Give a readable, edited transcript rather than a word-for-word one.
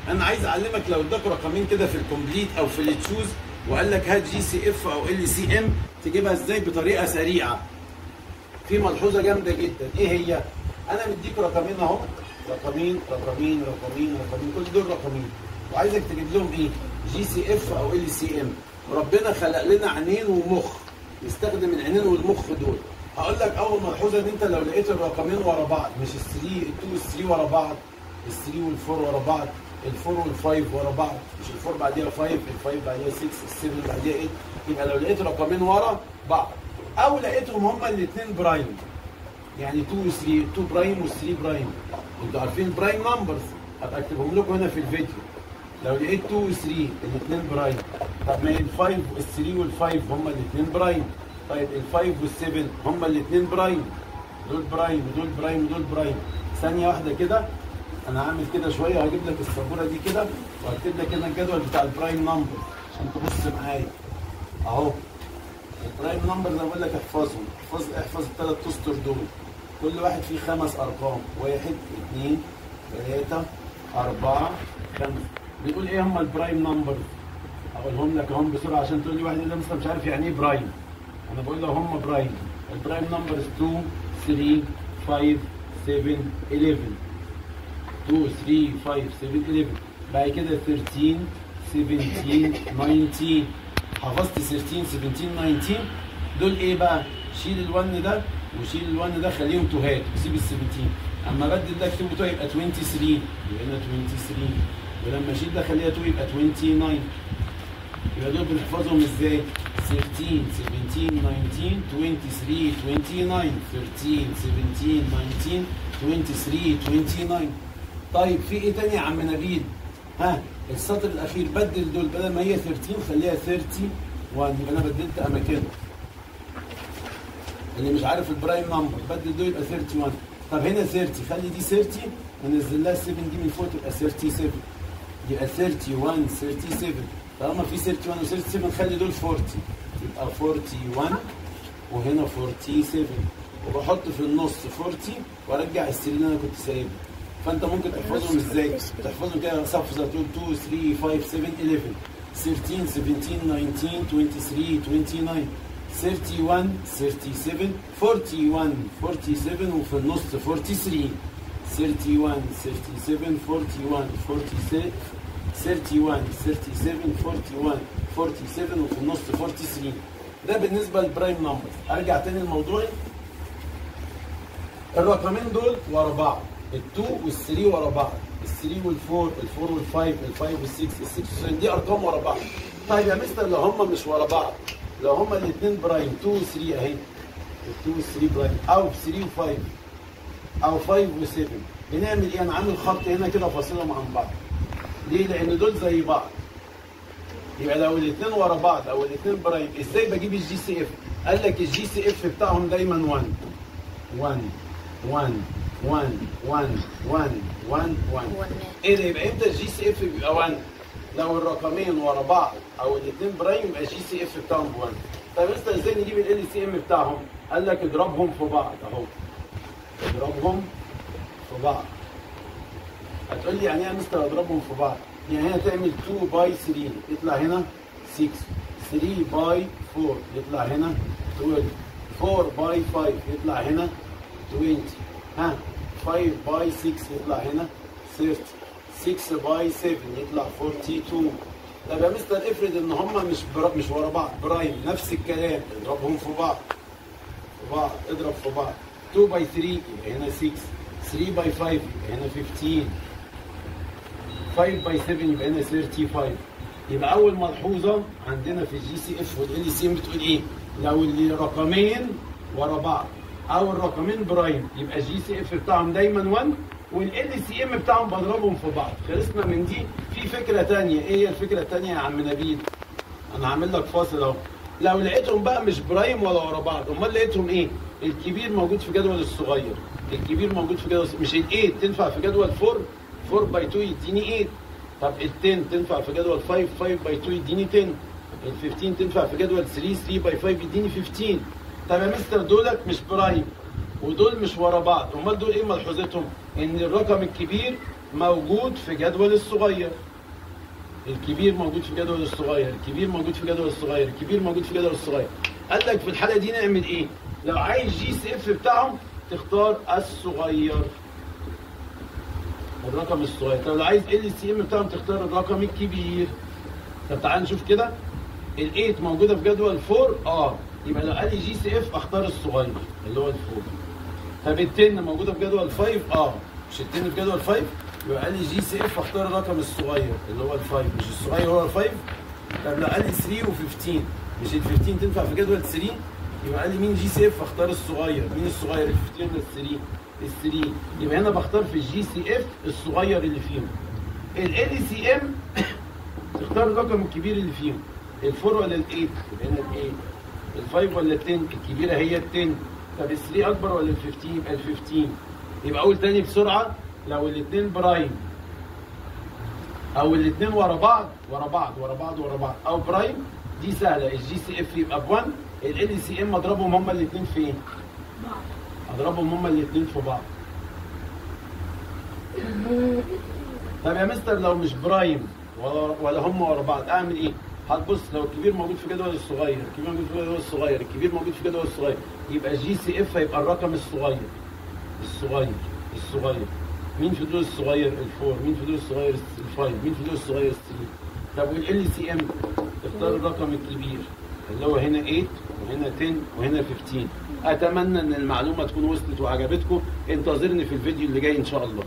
انا عايز اعلمك لو اداك رقمين كده في الكومبليت او في التشوز وقال لك هات جي سي اف او ال سي ام تجيبها ازاي بطريقه سريعه. في ملحوظه جامده جدا، ايه هي؟ انا مديك رقمين اهو، رقمين رقمين رقمين رقمين، كل دول رقمين، وعايزك تجيب لهم ايه؟ جي سي اف او ال سي ام. ربنا خلق لنا عينين ومخ، نستخدم العينين والمخ دول. هقول لك اول ملحوظه، ان انت لو لقيت الرقمين ورا بعض، مش ال2 وال3 ورا بعض، ال3 وال4 ورا بعض، ال4 وال5 ورا بعض، مش ال4 بعديها 5، ال5 بعديها 6، ال7 بعديها 8، يبقى لو لقيت رقمين ورا بعض او لقيتهم هما الاثنين برايم، يعني 2 و3، 2 برايم و3 برايم، انتوا عارفين برايم نمبرز، هبقى اكتبهم لكم هنا في الفيديو. لو لقيت 2 و3 الاثنين برايم، طب ما ال5 وال3 وال5 هما الاثنين برايم، طيب ال5 وال7 هما الاثنين برايم، دول برايم ودول برايم ودول برايم. ثانية واحدة كده، أنا هعمل كده شوية وهجيب لك السبورة دي كده وهكتب لك هنا الجدول بتاع البرايم نمبر عشان تبص معايا. أهو البرايم نمبر زي ما بقول لك احفظهم، احفظ الثلاث اسطر دول، كل واحد فيه 5 أرقام، 1 2 3 4 5. بيقول إيه هما البرايم نمبر؟ أقولهم لك أهم بسرعة عشان تقول لي واحد ده مثلا مش عارف يعني إيه برايم. أنا بقول له هم برايم. البرايم نمبرز 2 3 5 7 11. 2 3 5 7 11. بعد كده 13 17 19. حفظت 13 17 19 دول ايه بقى؟ شيل ال1 ده وشيل ال1 ده خليهم توهات وسيب ال17. اما بدل ده اكتبه تو يبقى 23، يبقى هنا 23، ولما اشيل ده خليها تو يبقى 29. يبقى دول بنحفظهم ازاي؟ 13 17 19 23 29. 13 17 19 23 29. طيب في ايه تاني يا عم نبيل؟ ها السطر الاخير بدل دول، بدل ما هي 13 خليها 31، يبقى انا بدلت اماكنهم. اللي مش عارف البرايم نمبر بدل دول يبقى 31. طب هنا 30 خلي دي 30 ونزل لها 7 دي من فوق تبقى 37، يبقى 31 37. طالما في 31 و 37 خلي دول 40 يبقى 41 وهنا 47، وبحط في النص 40 وارجع السري اللي انا كنت سايبه. فانت ممكن تحفظهم ازاي؟ تحفظهم كده صفزه، تقول 2 3 5 7 11 13 17 19 23 29 31 37 41 47 وفي النص 43 31 37 41 46 31 37 41 47 وفي النص 43. ده بالنسبه للبرايم نمبر. ارجع تاني لموضوعي. الرقمين دول ورا بعض، ال2 وال3 ورا بعض، ال3 وال4، ال4 وال5، ال5 وال6، ال6 دي ارقام ورا بعض. طيب يا مستر لو هم مش ورا بعض، لو هم الاثنين برايم 2 و3 اهي، ال2 وال3 برايم، او 3 و5 او 5 و7، بنعمل ايه؟ انا عامل خط هنا كده فاصلهم عن بعض. ليه؟ لان دول زي بعض. يبقى لو الاثنين ورا بعض او الاثنين برايم، ازاي بجيب الجي سي اف؟ قال لك الجي سي اف بتاعهم دايما 1 1 1 1 1 1 1 1. ايه ده؟ يبقى امتى الجي سي اف بيبقى 1؟ لو الرقمين ورا بعض او الاثنين برايم يبقى الجي سي اف بتاعهم 1. طيب مستر ازاي نجيب ال سي ام بتاعهم؟ قال لك اضربهم في بعض اهو. اضربهم في بعض. هتقول لي يعني ايه يا مستر اضربهم في بعض؟ يعني هنا تعمل 2 باي 3 يطلع هنا 6، 3 باي 4 يطلع هنا 12، 4 باي 5 يطلع هنا 20، ها 5 باي 6 يطلع هنا 30، 6 باي 7 يطلع 42. طب يا مستر افرض ان هم مش ورا بعض برايم، نفس الكلام اضربهم في بعض في بعض، اضرب في بعض. 2 باي 3 يبقى هنا 6، 3 باي 5 يبقى هنا 15، 5 باي 7 يبقى هنا 35. يبقى اول ملحوظه عندنا في الجي سي اف والال سي ام بتقول ايه؟ لو الرقمين ورا بعض او الرقمين برايم يبقى الجي سي اف بتاعهم دايما 1، والال سي ام بتاعهم بضربهم في بعض. خلصنا من دي. في فكره ثانيه، ايه هي الفكره الثانيه يا عم نبيل؟ انا هعمل لك فاصل اهو. لو لقيتهم بقى مش برايم ولا ورا بعض، امال لقيتهم ايه؟ الكبير موجود في جدول الصغير، الكبير موجود في جدول، مش ال8 تنفع في جدول 4 باي 2 يديني 8. طب ال10 تنفع في جدول 5 باي 2 يديني 10. ال15 تنفع في جدول 3 باي 5 يديني 15. طب يا مستر دولت مش برايم ودول مش ورا بعض، امال دول ايه ملحوظتهم؟ ان الرقم الكبير موجود في جدول الصغير، الكبير موجود في جدول الصغير، الكبير موجود في جدول الصغير، الكبير موجود في جدول الصغير. قال لك في الحاله دي نعمل ايه؟ لو عايز جي سي اف بتاعهم تختار الصغير، الرقم الصغير. طب لو عايز ال سي ام بتاعهم تختار الرقم الكبير. طب تعال نشوف كده، ال8 موجوده في جدول 4 يبقى لو قال لي جي سي اف اختار الصغير اللي هو ال4. طب ال10 موجوده في جدول 5 مش ال10 في جدول 5 يبقى قال لي جي سي اف اختار الرقم الصغير اللي هو ال5، مش الصغير هو ال5. طب لو قال لي 3 و15 مش ال15 تنفع في جدول 3 يبقى قال لي مين جي سي اف اختار الصغير. مين الصغير؟ ال15 ولا ال3؟ ال3. يبقى هنا بختار في الجي سي اف الصغير اللي فيهم. ال سي ام تختار الرقم الكبير اللي فيهم، ال4 ولا ال8؟ يبقى هنا ال8. ال5 ولا ال10؟ الكبيره هي ال10. طب ال3 اكبر ولا ال15؟ يبقى ال15. يبقى اقول تاني بسرعه، لو الاثنين برايم او الاثنين ورا بعض او برايم دي سهله، الجي سي اف يبقى ب1، ال سي ام اضربهم هما الاثنين فين؟ اضربهم هما الاثنين في بعض. طب يا مستر لو مش برايم ولا هم ورا بعض اعمل ايه؟ هتبص لو الكبير موجود في جدول الصغير، الكبير موجود في جدول الصغير، الكبير موجود في جدول الصغير، يبقى الجي سي اف هيبقى الرقم الصغير. مين في دول الصغير؟ ال4. مين في دول الصغير؟ ال5. مين في دول الصغير؟ ال3. طب والال سي ام اختار الرقم الكبير اللي هو هنا 8 وهنا 10 وهنا 15. اتمنى ان المعلومه تكون وصلت وعجبتكم. انتظرني في الفيديو اللي جاي ان شاء الله.